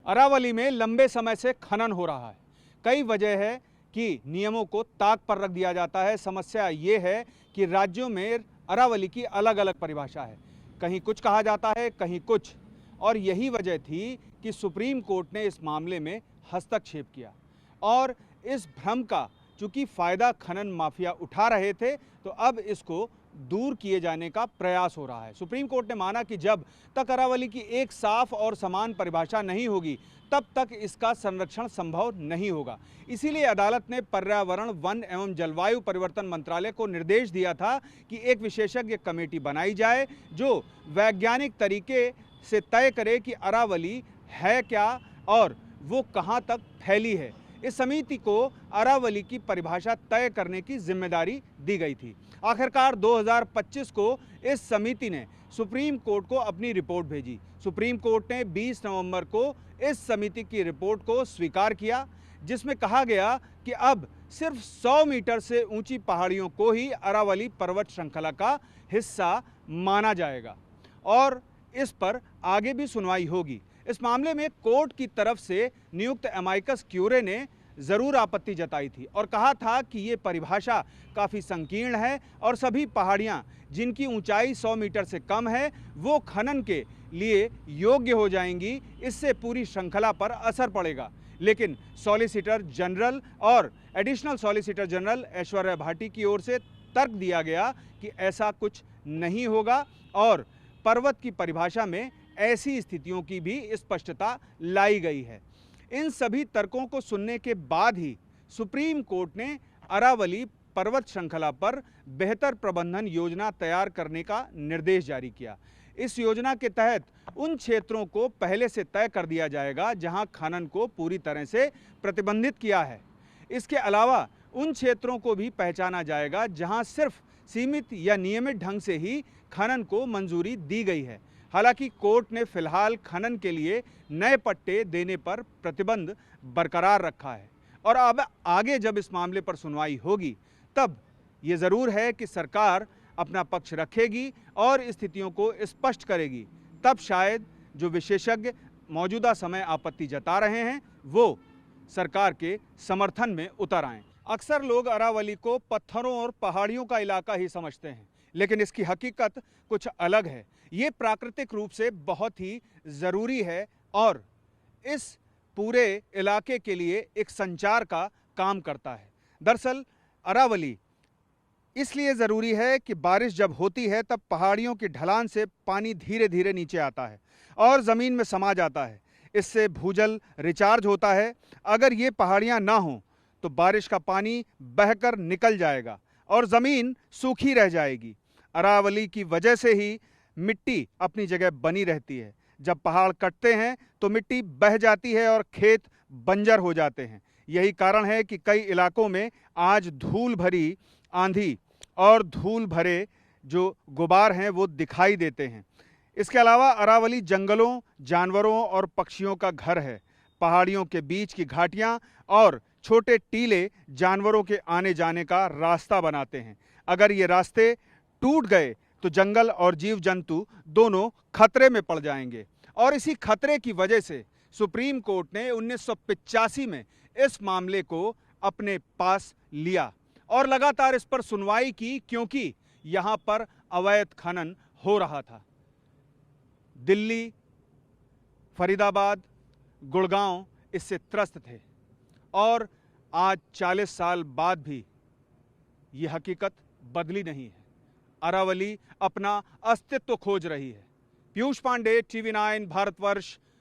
अरावली में लंबे समय से खनन हो रहा है। कई वजह है कि नियमों को ताक पर रख दिया जाता है। समस्या ये है कि राज्यों में अरावली की अलग अलग परिभाषा है, कहीं कुछ कहा जाता है, कहीं कुछ। और यही वजह थी कि सुप्रीम कोर्ट ने इस मामले में हस्तक्षेप किया और इस भ्रम का चूंकि फायदा खनन माफिया उठा रहे थे, तो अब इसको दूर किए जाने का प्रयास हो रहा है। सुप्रीम कोर्ट ने माना कि जब तक अरावली की एक साफ और समान परिभाषा नहीं होगी, तब तक इसका संरक्षण संभव नहीं होगा। इसीलिए अदालत ने पर्यावरण, वन एवं जलवायु परिवर्तन मंत्रालय को निर्देश दिया था कि एक विशेषज्ञ कमेटी बनाई जाए जो वैज्ञानिक तरीके से तय करे कि अरावली है क्या और वो कहाँ तक फैली है। इस समिति को अरावली की परिभाषा तय करने की जिम्मेदारी दी गई थी। आखिरकार 2025 को इस समिति ने सुप्रीम कोर्ट को अपनी रिपोर्ट भेजी। सुप्रीम कोर्ट ने 20 नवंबर को इस समिति की रिपोर्ट को स्वीकार किया, जिसमें कहा गया कि अब सिर्फ 100 मीटर से ऊंची पहाड़ियों को ही अरावली पर्वत श्रृंखला का हिस्सा माना जाएगा और इस पर आगे भी सुनवाई होगी। इस मामले में कोर्ट की तरफ से नियुक्त अमाइकस क्यूरे ने जरूर आपत्ति जताई थी और कहा था कि ये परिभाषा काफ़ी संकीर्ण है और सभी पहाड़ियां जिनकी ऊंचाई 100 मीटर से कम है वो खनन के लिए योग्य हो जाएंगी। इससे पूरी श्रृंखला पर असर पड़ेगा। लेकिन सॉलिसिटर जनरल और additional solicitor general Aishwarya Bhati की ओर से तर्क दिया गया कि ऐसा कुछ नहीं होगा और पर्वत की परिभाषा में ऐसी स्थितियों की भी स्पष्टता लाई गई है। इन सभी तर्कों को सुनने के बाद ही सुप्रीम कोर्ट ने अरावली पर्वत श्रृंखला पर बेहतर प्रबंधन योजना तैयार करने का निर्देश जारी किया। इस योजना के तहत उन क्षेत्रों को पहले से तय कर दिया जाएगा जहां खनन को पूरी तरह से प्रतिबंधित किया है। इसके अलावा उन क्षेत्रों को भी पहचाना जाएगा जहां सिर्फ सीमित या नियमित ढंग से ही खनन को मंजूरी दी गई है। हालांकि कोर्ट ने फिलहाल खनन के लिए नए पट्टे देने पर प्रतिबंध बरकरार रखा है और अब आगे जब इस मामले पर सुनवाई होगी तब ये ज़रूर है कि सरकार अपना पक्ष रखेगी और स्थितियों को स्पष्ट करेगी। तब शायद जो विशेषज्ञ मौजूदा समय आपत्ति जता रहे हैं वो सरकार के समर्थन में उतर आएं। अक्सर लोग अरावली को पत्थरों और पहाड़ियों का इलाका ही समझते हैं, लेकिन इसकी हकीकत कुछ अलग है। ये प्राकृतिक रूप से बहुत ही ज़रूरी है और इस पूरे इलाके के लिए एक संचार का काम करता है। दरअसल अरावली इसलिए ज़रूरी है कि बारिश जब होती है तब पहाड़ियों की ढलान से पानी धीरे धीरे नीचे आता है और ज़मीन में समा जाता है। इससे भूजल रिचार्ज होता है। अगर ये पहाड़ियाँ ना हों तो बारिश का पानी बहकर निकल जाएगा और ज़मीन सूखी रह जाएगी। अरावली की वजह से ही मिट्टी अपनी जगह बनी रहती है। जब पहाड़ कटते हैं तो मिट्टी बह जाती है और खेत बंजर हो जाते हैं। यही कारण है कि कई इलाकों में आज धूल भरी आंधी और धूल भरे जो गुबार हैं वो दिखाई देते हैं। इसके अलावा अरावली जंगलों, जानवरों और पक्षियों का घर है। पहाड़ियों के बीच की घाटियां और छोटे टीले जानवरों के आने जाने का रास्ता बनाते हैं। अगर ये रास्ते टूट गए तो जंगल और जीव जंतु दोनों खतरे में पड़ जाएंगे और इसी खतरे की वजह से सुप्रीम कोर्ट ने 1985 में इस मामले को अपने पास लिया और लगातार इस पर सुनवाई की, क्योंकि यहां पर अवैध खनन हो रहा था। दिल्ली, फरीदाबाद, गुड़गांव इससे त्रस्त थे और आज 40 साल बाद भी ये हकीकत बदली नहीं है। अरावली अपना अस्तित्व खोज रही है। पीयूष पांडे, TV9 भारतवर्ष,